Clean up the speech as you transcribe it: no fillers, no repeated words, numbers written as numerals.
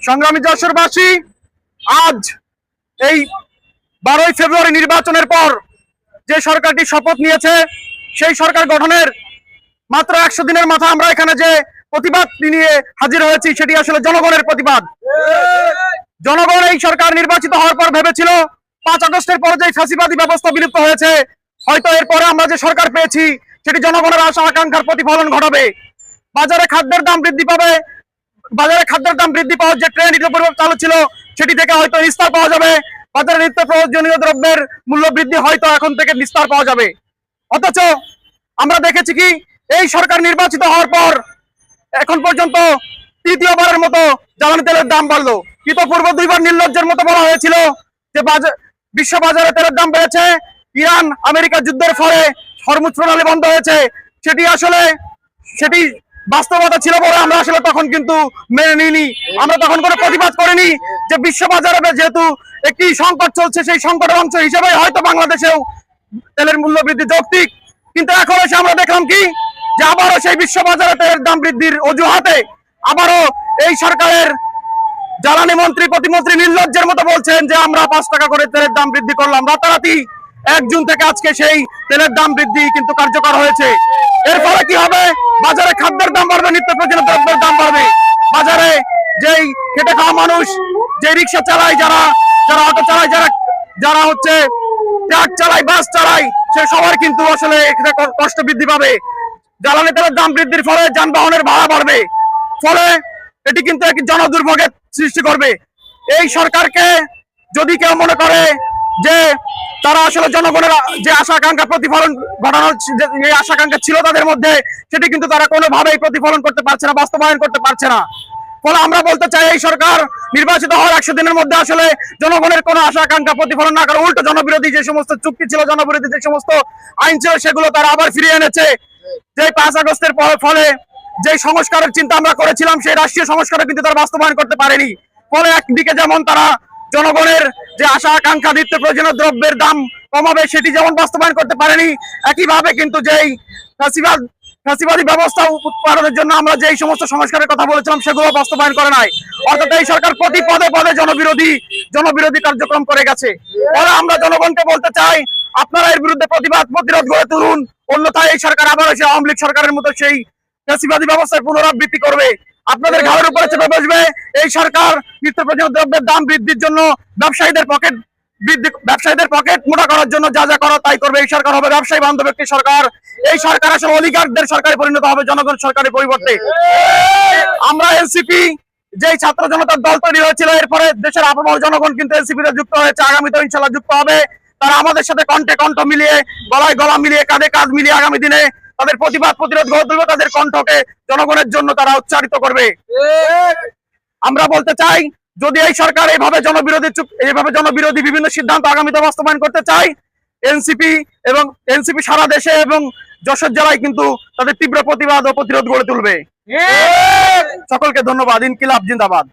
সংগ্রামী যশোরবাসী, আজ এই 12ই ফেব্রুয়ারি নির্বাচনের পর যে সরকারটি শপথ নিয়েছে, সেই সরকার গঠনের মাত্র 100 দিনের মাথা আমরা এখানে যে প্রতিবাদ নিয়ে হাজির হয়েছি, সেটি আসলে জনগণের প্রতিবাদ। জনগণ এই সরকার নির্বাচিত হওয়ার পর ভেবেছিল 5 আগস্টের পর যে ফ্যাসিবাদী ব্যবস্থা বিলুপ্ত হয়েছে, হয়তো এরপরে আমরা যে সরকার পেয়েছি সেটি জনগণের আশা আকাঙ্ক্ষার প্রতিফলন ঘটাবে। বাজারে খাদ্যের দাম বৃদ্ধি পাওয়ার যে ট্রেন্ড চালু ছিল, সেটি থেকে হয়তো নিস্তার পাওয়া যাবে। বাজারে নিত্য প্রয়োজনীয় দ্রব্যের মূল্য বৃদ্ধি হয়তো এখন থেকে নিস্তার পাওয়া যাবে। অথচ আমরা দেখেছি কি, এই সরকার নির্বাচিত হওয়ার পর এখন পর্যন্ত তৃতীয়বারের মতো জ্বালানি তেলের দাম বাড়লো। ইতোপূর্বে 2বার নির্লজ্জের মতো বলা হয়েছিল যে বিশ্ব বাজারে তেলের দাম বেড়েছে, ইরান আমেরিকা যুদ্ধের ফলে হরমুজ প্রণালী বন্ধ হয়েছে। সেটি বাস্তবতা ছিল বলে আমরা আসলে তখন কিন্তু মেনে নিইনি। আমরা তখন কোনো প্রতিবাদ করিনি যে বিশ্ব বাজারে যেহেতু একটি সংকট চলছে, সেই সংকটের অংশ হিসেবে হয়তো বাংলাদেশেও তেলের মূল্য বৃদ্ধি যৌক্তিক। কিন্তু এখন এসে আমরা দেখলাম কি, যে আবারও সেই বিশ্ব বাজারে তেলের দাম বৃদ্ধির অজুহাতে আবারও এই সরকারের জ্বালানি মন্ত্রী প্রতিমন্ত্রী নির্লজ্জের মতো বলছেন যে আমরা 5 টাকা করে তেলের দাম বৃদ্ধি করলাম। রাতারাতি 1 জুন থেকে আজকে সেই তেলের দাম বৃদ্ধি কিন্তু কার্যকর হয়েছে। এর ফলে কি হবে? বাজারে খাদ্যের দাম বাড়বে, নিত্য প্রয়োজনীয় দ্রব্যের দাম বাড়বে। বাজারে যেই খেটে খাওয়া মানুষ, যে রিক্সা চালায়, যারা অটো চালায়, যারা হচ্ছে ট্রাক চালায়, বাস চালায়, সে সবার কিন্তু আসলে কষ্ট বৃদ্ধি পাবে। জ্বালানি তেলের দাম বৃদ্ধির ফলে যানবাহনের ভাড়া বাড়বে, ফলে এটি কিন্তু এক জনদুর্ভোগের সৃষ্টি করবে। এই সরকারকে যদি কেউ মনে করে যে তারা আসলে জনগণের যে আশা আকাঙ্ক্ষা প্রতিফলন ঘটানোর যে আশা আকাঙ্ক্ষা ছিল তাদের মধ্যে, সেটি কিন্তু তারা কোনোভাবেই প্রতিফলন করতে পারছে না, বাস্তবায়ন করতে পারছে না। ফলে আমরা বলতে চাই, এই সরকার নির্বাচিত হওয়ার 100 দিনের মধ্যে আসলে জনগণের কোনো আশা আকাঙ্ক্ষা প্রতিফলন না করে উল্টো জনবিরোধী যে সমস্ত চুক্তি ছিল, জনবিরোধী যে সমস্ত আইন ছিল, সেগুলো তারা আবার ফিরিয়ে এনেছে। যে 5 আগস্টের ফলে যে সংস্কারের চিন্তা আমরা করেছিলাম, সেই রাষ্ট্রীয় সংস্কারও কিন্তু তারা বাস্তবায়ন করতে পারেনি। ফলে একদিকে যেমন তারা জনগণের যে আশা আকাঙ্ক্ষা, নিত্য প্রয়োজনীয় দ্রব্যের দাম কমাবে, সেটি যেমন বাস্তবায়ন করতে পারেনি, একইভাবে কিন্তু যেই ফ্যাসিবাদী ব্যবস্থা উৎপাদনের জন্য আমরা যেই সমস্ত সংস্কারের কথা বলেছিলাম, সেগুলো বাস্তবায়ন করে নাই। অর্থাৎ এই সরকার প্রতি পদে পদে জনবিরোধী কার্যক্রম করে গেছে। ফলে আমরা জনগণকে বলতে চাই, আপনারা এর বিরুদ্ধে প্রতিরোধ গড়ে তুলুন, অন্যথায় এই সরকার আবার এসে আওয়ামী লীগ সরকারের মতো সেই ফ্যাসিবাদী ব্যবস্থার পুনরাবৃত্তি করবে, আপনাদের ঘাড়ের উপরে চেপে বসবে। এই সরকার নিত্য প্রয়োজনীয় দ্রব্যের দাম বৃদ্ধির জন্য ব্যবসায়ীদের পকেট মোটা করার জন্য যা যা করা তাই করবে। এই সরকার হবে ব্যবসায়ী বান্ধব একটি সরকার। এই সরকার আসলে অলিগারদের সরকারে পরিণত হবে জনগণ সরকারের পরিবর্তে। আমরা এনসিপি যেই ছাত্র জনতার দল তৈরি হয়েছিল, এরপরে দেশের আপামর জনগণ কিন্তু এনসিপিতে যুক্ত হয়েছে, আগামীতে ইনশাআল্লাহ যুক্ত হবে। তারা আমাদের সাথে কণ্ঠে কণ্ঠ মিলিয়ে, গলায় গলা মিলিয়ে, কাঁধে কাঁধ মিলিয়ে আগামী দিনে তাদের প্রতিরোধ গড়ে তুলবে, তাদের কণ্ঠকে জনগণের জন্য তারা উচ্চারিত করবে। আমরা বলতে চাই, যদি এই সরকার এইভাবে জনবিরোধী বিভিন্ন সিদ্ধান্ত আগামীতে বাস্তবায়ন করতে চায়, এনসিপি সারা দেশে এবং যশোর জেলায় কিন্তু তাদের তীব্র প্রতিবাদ ও প্রতিরোধ গড়ে তুলবে। সকলকে ধন্যবাদ। ইনকিলাব জিন্দাবাদ।